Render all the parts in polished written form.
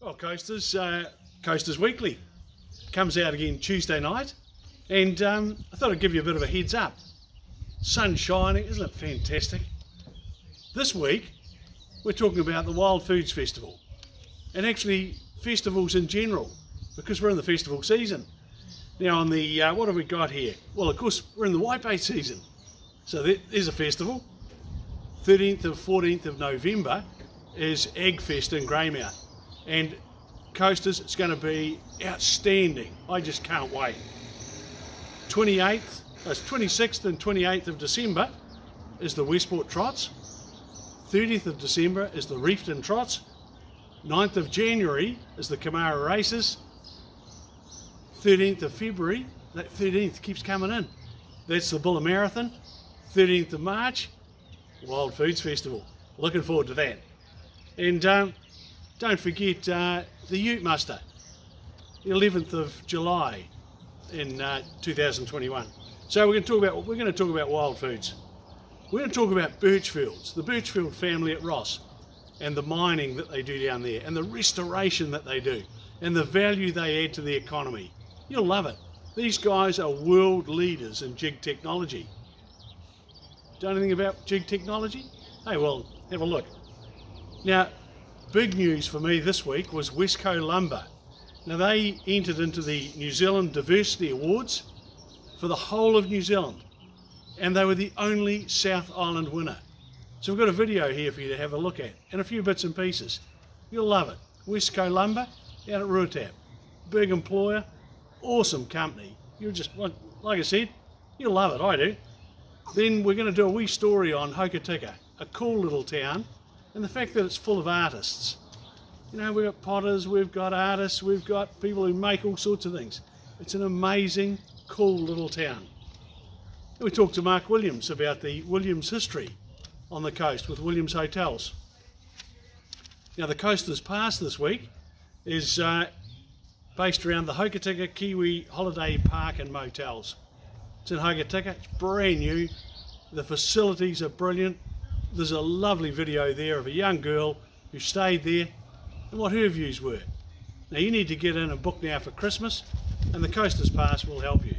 Well, Coasters, Coasters Weekly comes out again Tuesday night, and I thought I'd give you a bit of a heads up. Sun shining, isn't it fantastic? This week we're talking about the Wild Foods Festival, and actually festivals in general, because we're in the festival season. Now on the, what have we got here? Well, of course we're in the whitebait season, so there's a festival. 13th and 14th of November is Eggfest in Greymouth, and Coasters, it's going to be outstanding. I just can't wait. 26th and 28th of December is the Westport Trots. 30th of December is the Reefton Trots. 9th of January is the Kamara Races. 13th of February, that 13th keeps coming in. That's the Bulla Marathon. 13th of March, Wild Foods Festival. Looking forward to that. And don't forget the Ute Muster, the 11th of July in 2021. So we're going to talk about wild foods. We're going to talk about Birchfields, the Birchfield family at Ross, and the mining that they do down there, and the restoration that they do, and the value they add to the economy. You'll love it. These guys are world leaders in jig technology. Don't know anything about jig technology? Hey, well, have a look. Now, big news for me this week was Westco Lumber. Now, they entered into the New Zealand Diversity Awards for the whole of New Zealand, and they were the only South Island winner. So we've got a video here for you to have a look at, and a few bits and pieces. You'll love it. Westco Lumber out at Ruatap. Big employer, awesome company. You'll just, like I said, you'll love it, I do. Then we're going to do a wee story on Hokitika, a cool little town, and the fact that it's full of artists. You know, we've got potters, we've got artists, we've got people who make all sorts of things. It's an amazing, cool little town. And we talked to Mark Williams about the Williams history on the coast with Williams Hotels. Now the Coasters Pass this week is based around the Hokitika Kiwi Holiday Park and Motels. It's in Hokitika, it's brand new, the facilities are brilliant. There's a lovely video there of a young girl who stayed there and what her views were. Now you need to get in and book now for Christmas, and the Coasters Pass will help you.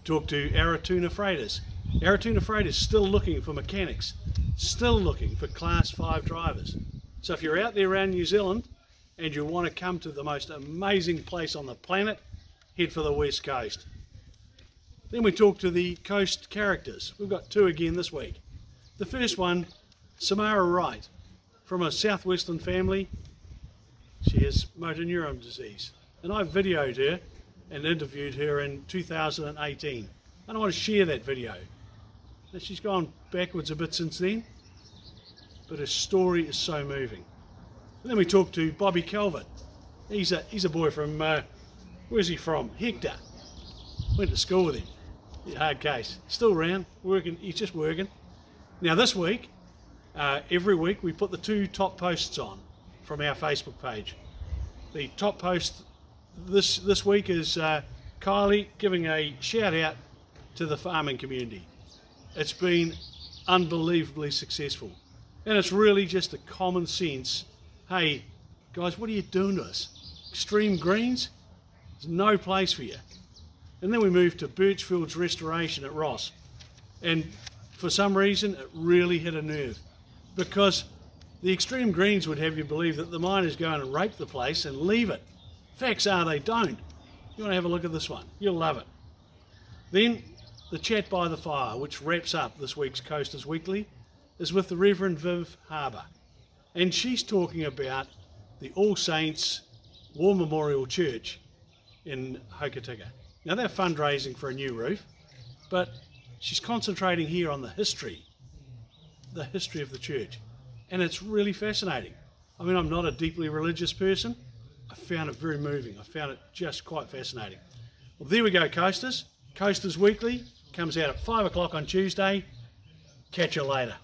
Talk to Aratuna Freighters. Aratuna Freighters still looking for mechanics, still looking for Class 5 drivers. So if you're out there around New Zealand and you want to come to the most amazing place on the planet, head for the West Coast. Then we talk to the coast characters. We've got two again this week. The first one, Samara Wright, from a southwestern family. She has motor neuron disease, and I videoed her and interviewed her in 2018, and I want to share that video. Now, she's gone backwards a bit since then, but her story is so moving. And then we talked to Bobby Calvert. He's a boy from, where's he from? Hector. Went to school with him. He's a hard case. Still around, working, he's just working. Now this week, every week we put the two top posts on from our Facebook page. The top post this week is Kylie giving a shout out to the farming community. It's been unbelievably successful, and it's really just a common sense, hey guys, what are you doing to us? Extreme greens, there's no place for you. And then we moved to Birchfield's restoration at Ross, and for some reason it really hit a nerve, because the extreme greens would have you believe that the miners go in and rape the place and leave it. Facts are they don't. You want to have a look at this one, you'll love it. Then the chat by the fire, which wraps up this week's Coasters Weekly, is with the Reverend Viv Harbour, and she's talking about the All Saints War Memorial Church in Hokitika. Now they're fundraising for a new roof, but she's concentrating here on the history of the church, and it's really fascinating. I mean, I'm not a deeply religious person. I found it very moving. I found it just quite fascinating. Well, there we go, Coasters. Coasters Weekly comes out at 5 o'clock on Tuesday. Catch you later.